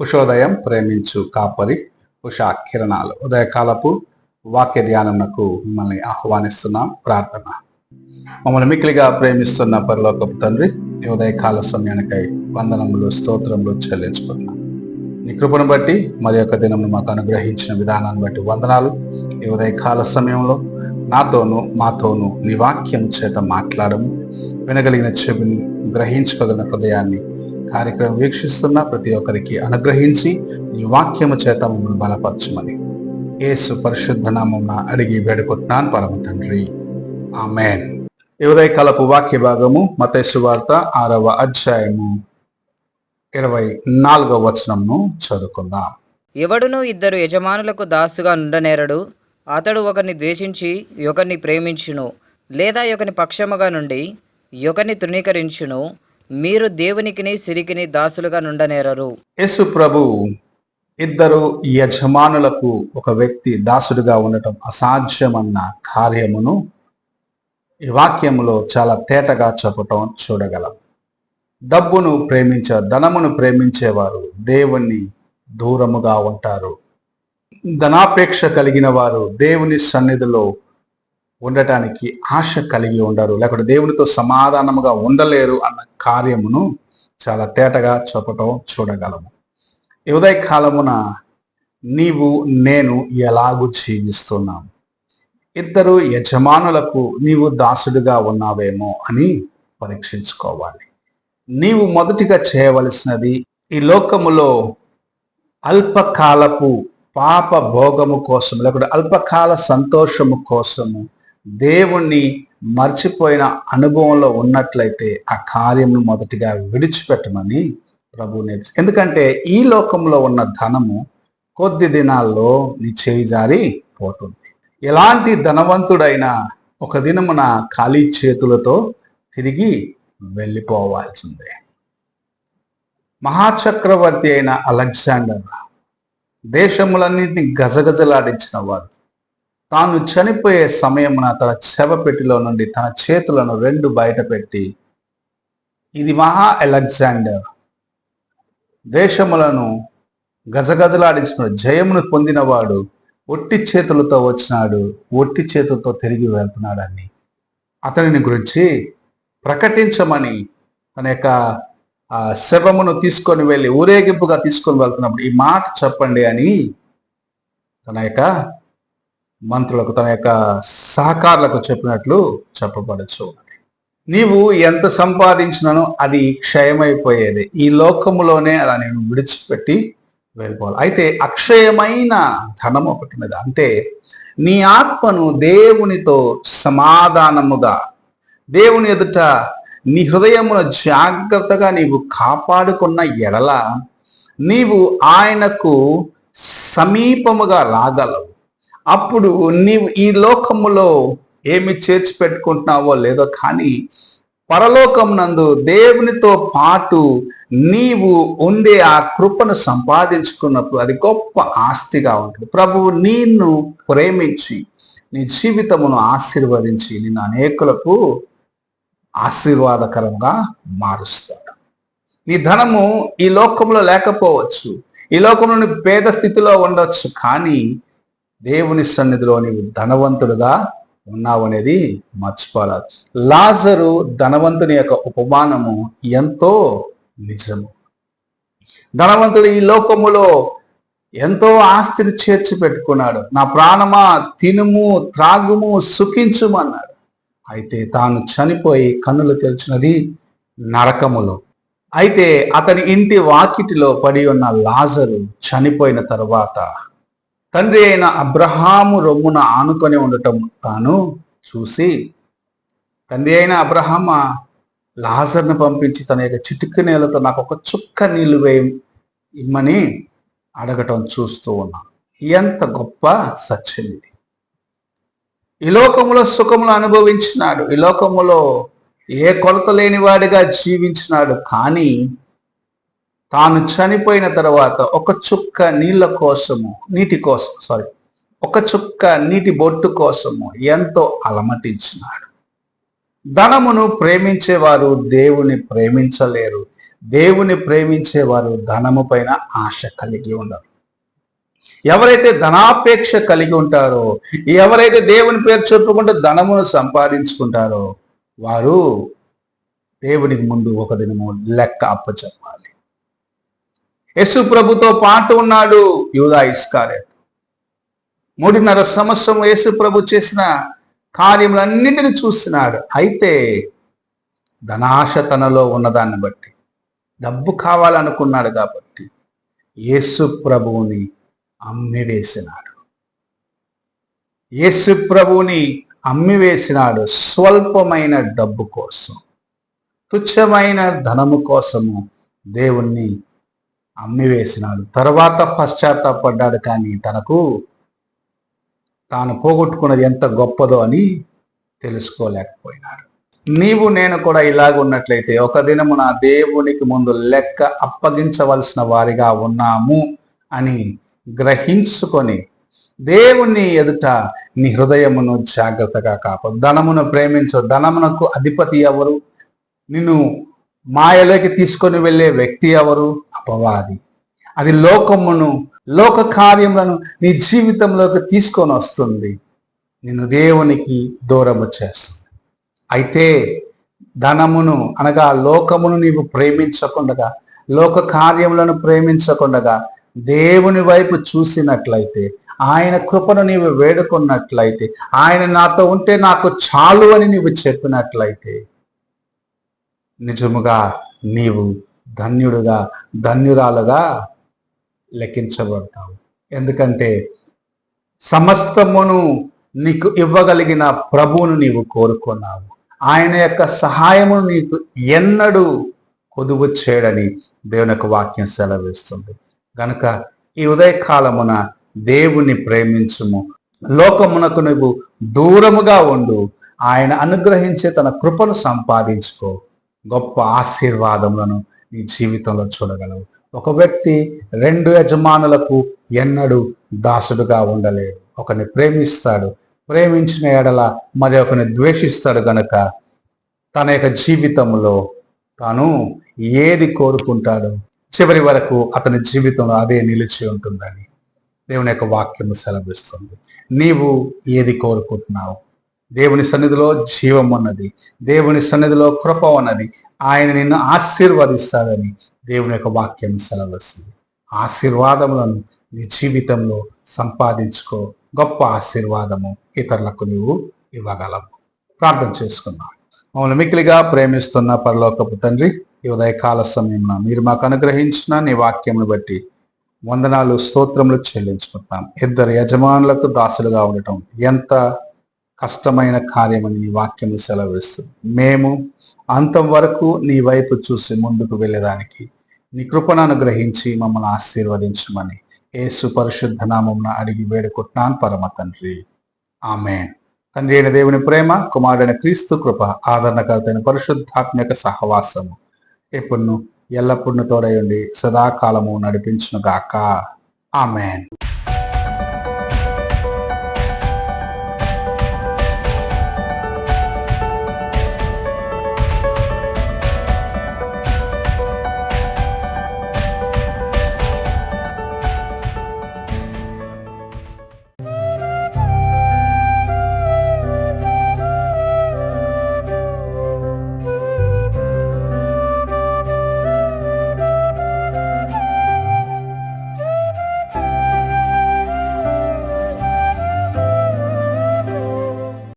ఉషోదయం ప్రేమించు కాపరి ఉషా కిరణాలు ఉదయకాలపు వాక్య ధ్యానంకు మిమ్మల్ని ఆహ్వానిస్తున్నాం. ప్రార్థన. మమ్మల్ని మిక్కిలిగా ప్రేమిస్తున్న పరలోకపు తండ్రి, ఈ ఉదయకాల సమయానికై వందనములు స్తోత్రములు చెల్లించుకుంటున్నాం. నీ కృపను బట్టి మరి యొక్క దినమును మాకు అనుగ్రహించిన విధానాన్ని బట్టి వందనాలు. ఈ ఉదయకాల సమయంలో నాతోనూ మాతోనూ నీ వాక్యం చేత మాట్లాడము, వినగలిగిన చెవిని, గ్రహించుకోగలిగిన హృదయాన్ని కార్యక్రమం వీక్షిస్తున్న ప్రతి ఒక్కరికి అనుగ్రహించి ఈ వాక్యము చేత మమ్మల్ని బలపరచమని యేసు పరిశుద్ధ నామమున అడిగి వేడుకుంటున్నాను పరమ తండ్రి, ఆమేన్. ఈ ఉదయకాలపు వాక్య భాగము మత్తయి సువార్త 6వ అధ్యాయము 24వ వచనమును చదువుకుందాం. ఎవడును ఇద్దరు యజమానులకు దాసుగా నుండనేరడు. అతడు ఒకరిని ద్వేషించి ఒకరిని ప్రేమించును, లేదా ఒకని పక్షముగా నుండి ఒకరిని తృణీకరించును. మీరు దేవునికిని సిరికిని దాసులుగా నుండనేరరు. యేసు ప్రభు ఇద్దరు యజమానులకు ఒక వ్యక్తి దాసుడిగా ఉండటం అసాధ్యమన్న కార్యమును ఈ వాక్యములో చాలా తేటగా చెప్పటం చూడగలం. డబ్బును ధనమును ప్రేమించేవారు దేవుణ్ణి దూరముగా ఉంటారు. ధనాపేక్ష కలిగిన వారు దేవుని సన్నిధిలో ఉండటానికి ఆశ కలిగి ఉండరు, లేకపోతే దేవునితో సమాధానముగా ఉండలేరు అన్న కార్యమును చాలా తేటగా చెప్పటం చూడగలము. ఈ ఉదయకాలమున నీవు నేను ఎలాగూ జీవిస్తున్నాము? ఇద్దరు యజమానులకు నీవు దాసుడిగా ఉన్నావేమో అని పరీక్షించుకోవాలి. నీవు మొదటిగా చేయవలసినది ఈ లోకములో అల్పకాలపు పాప భోగము కోసము, లేకపోతే అల్పకాల సంతోషము కోసము దేవుణ్ణి మర్చిపోయిన అనుభవంలో ఉన్నట్లయితే ఆ కార్యమును మొదటిగా విడిచిపెట్టమని ప్రభువు నేర్పించారు. ఎందుకంటే ఈ లోకంలో ఉన్న ధనము కొద్ది దినాల్లో నీ చేయి జారి పోతుంది. ఎలాంటి ధనవంతుడైనా ఒక దినమున ఖాళీ చేతులతో తిరిగి వెళ్ళిపోవాల్సిందే. మహాచక్రవర్తి అయిన అలెగ్జాండర్ దేశములన్నింటినీ గజగజలాడించిన వాడు తాను చనిపోయే సమయమున తన శవపెట్టిలో నుండి తన చేతులను 2 బయట పెట్టి, ఇది మహా అలెగ్జాండర్ దేశములను గజగజలాడించిన జయమును పొందినవాడు ఒట్టి చేతులతో వచ్చినాడు, ఒట్టి చేతులతో తిరిగి వెళ్తున్నాడని అతనిని గురించి ప్రకటించమని తన యొక్క శవమును తీసుకొని వెళ్ళి ఊరేగింపుగా తీసుకొని వెళ్తున్నప్పుడు ఈ మాట చెప్పండి అని తన యొక్క మంత్రులకు, తన యొక్క సహకారులకు చెప్పినట్లు చెప్పబడచ్చు. నీవు ఎంత సంపాదించినను అది క్షయమైపోయేది. ఈ లోకములోనే అలా నేను విడిచిపెట్టి వెళ్ళిపోవాలి. అయితే అక్షయమైన ధనం ఒకటి మీద, అంటే నీ ఆత్మను దేవునితో సమాధానముగా దేవుని ఎదుట నీ హృదయమును జాగ్రత్తగా నీవు కాపాడుకున్న ఎడల నీవు ఆయనకు సమీపముగా రాగలవు. అప్పుడు నీవు ఈ లోకములో ఏమి చేర్చి పెట్టుకుంటున్నావో లేదో కానీ పరలోకమునందు దేవునితో పాటు నీవు ఉండే ఆ కృపను సంపాదించుకున్నప్పుడు అది గొప్ప ఆస్తిగా ఉంటుంది. ప్రభువు నిన్ను ప్రేమించి నీ జీవితమును ఆశీర్వదించి నిన్ను అనేకులకు ఆశీర్వాదకరంగా మారుస్తాడు. నీ ధనము ఈ లోకంలో లేకపోవచ్చు, ఈ లోకంలో పేద స్థితిలో ఉండొచ్చు, కానీ దేవుని సన్నిధిలో నీవు ధనవంతుడుగా ఉన్నావు అనేది మర్చిపోరాదు. లాజరు ధనవంతుని యొక్క ఉపమానము ఎంతో నిజము. ధనవంతుడు ఈ లోకములో ఎంతో ఆస్తిని చేర్చి పెట్టుకున్నాడు. నా ప్రాణమా తినుము త్రాగుము సుఖించుమన్నాడు. అయితే తాను చనిపోయి కన్నులు తెరిచినది నరకములో. అయితే అతని ఇంటి వాకిటిలో పడి ఉన్న లాజరు చనిపోయిన తరువాత తండ్రి అయిన అబ్రహాము రొమ్మున ఆనుకొని ఉండటం తాను చూసి, తండ్రి అయిన అబ్రహామ లాజర్ను పంపించి తన యొక్క చిటిక నీళ్ళతో నాకు ఒక చుక్క నీళ్లు ఇమ్మని అడగటం చూస్తూ ఉన్నాను. ఎంత గొప్ప సత్యం ఇది! ఈ లోకములో సుఖములు అనుభవించినాడు, ఈ లోకములో ఏ కొలత లేని వాడిగా జీవించినాడు, కానీ తాను చనిపోయిన తర్వాత ఒక చుక్క నీటి కోసం ఒక చుక్క నీటి బొట్టు కోసము ఎంతో అలమటించినాడు. ధనమును ప్రేమించేవారు దేవుని ప్రేమించలేరు. దేవుని ప్రేమించేవారు ధనము పైన ఆశ కలిగి ఉండరు. ఎవరైతే ధనాపేక్ష కలిగి ఉంటారో, ఎవరైతే దేవుని పేరు చెప్పుకుంటూ ధనమును సంపాదించుకుంటారో వారు దేవునికి ముందు ఒక దినము లెక్క అప్పచెప్పాలి. యేసు ప్రభుతో పాటు ఉన్నాడు యూదా ఇస్కారియోతు. 3.5 సంవత్సరం యేసు ప్రభు చేసిన కార్యములన్నింటిని చూసినాడు. అయితే ధనాశ తనలో ఉన్నదాన్ని బట్టి, డబ్బు కావాలనుకున్నాడు కాబట్టి యేసు ప్రభువుని అమ్మివేసినాడు. యేసు ప్రభువుని అమ్మివేసినాడు స్వల్పమైన డబ్బు కోసం, తుచ్చమైన ధనము కోసము దేవుణ్ణి అమ్మివేసినాడు. తర్వాత పశ్చాత్తాపడ్డాడు, కానీ తాను పోగొట్టుకున్నది ఎంత గొప్పదో అని తెలుసుకోలేకపోయినాడు. నీవు నేను కూడా ఇలాగ ఉన్నట్లయితే ఒక దినమున దేవునికి ముందు లెక్క అప్పగించవలసిన వారిగా ఉన్నాము అని గ్రహించుకొని దేవుని ఎదుట నీ హృదయమును జాగ్రత్తగా కాపాడు. ధనమును ప్రేమించు. ధనమునకు అధిపతి ఎవరు? నిన్ను మాయలోకి తీసుకొని వెళ్ళే వ్యక్తి ఎవరు? అపవాది. అది లోక కార్యములను నీ జీవితంలోకి తీసుకొని వస్తుంది, నిన్ను దేవునికి దూరము చేస్తుంది. అయితే ధనమును అనగా లోకమును నీవు ప్రేమించకుండగా, లోక కార్యములను ప్రేమించకుండగా దేవుని వైపు చూసినట్లయితే, ఆయన కృపను నీవు వేడుకున్నట్లయితే, ఆయన నాతో ఉంటే నాకు చాలు అని నీవు చెప్పినట్లయితే నిజముగా నీవు ధన్యుడుగా, ధన్యురాలుగా లెక్కించబడతావు. ఎందుకంటే సమస్తమును నీకు ఇవ్వగలిగిన ప్రభువును నీవు కోరుకున్నావు. ఆయన యొక్క సహాయమును నీకు ఎన్నడూ కొదువు చేయడని దేవుని యొక్క వాక్యం సెలవిస్తుంది. గనుక ఈ ఉదయకాలమున దేవుని ప్రేమించుము, లోకమునకు నువ్వు దూరముగా ఉండు, ఆయన అనుగ్రహించే తన కృపను సంపాదించుకో. గొప్ప ఆశీర్వాదములను నీ జీవితంలో చూడగలవు. ఒక వ్యక్తి 2 యజమానులకు ఎన్నడూ దాసుడుగా ఉండలేడు. ఒకరిని ప్రేమిస్తాడు, ప్రేమించిన ఎడల మరి ఒకరిని ద్వేషిస్తాడు. గనక తన యొక్క జీవితంలో తాను ఏది కోరుకుంటాడో చివరి వరకు అతని జీవితంలో అదే నిలిచి ఉంటుందని దేవుని యొక్క వాక్యము సెలవిస్తుంది. నీవు ఏది కోరుకుంటున్నావు? దేవుని సన్నిధిలో జీవం ఉన్నది, దేవుని సన్నిధిలో కృప ఉన్నది, ఆయన నిన్ను ఆశీర్వదిస్తాడని దేవుని యొక్క వాక్యం సెలవిస్తుంది. ఆశీర్వాదములను నీ జీవితంలో సంపాదించుకో. గొప్ప ఆశీర్వాదము ఇతరులకు నీవు ఇవ్వగలవు. ప్రార్థన చేసుకున్నాం. మమ్మల్ని మిక్కిలిగా ప్రేమిస్తున్న పరలోకపు తండ్రి, ఈ ఉదయకాల సమయంలో మీరు మాకు అనుగ్రహించిన నీ వాక్యమును బట్టి వందనాలు, స్తోత్రములు చెల్లించుకుంటాం. 2 యజమానులకు దాసులుగా ఉండటం ఎంత కష్టమైన కార్యమని నీ వాక్యము సెలవిస్తుంది. మేము అంతం వరకు నీ వైపు చూసి ముందుకు వెళ్ళడానికి నీ కృపను అనుగ్రహించి మమ్మల్ని ఆశీర్వదించమని యేసు పరిశుద్ధ నామమున అడిగి వేడుకుంటున్నాను పరమ తండ్రి. ఆమేన్. తండ్రి అయిన దేవుని ప్రేమ, కుమారుడైన క్రీస్తు కృప, ఆదరణకర్తైన పరిశుద్ధాత్మక సహవాసము ఎప్పుడును ఎల్లప్పుడూ తోడై ఉండి సదాకాలము నడిపించును గాక. ఆమేన్.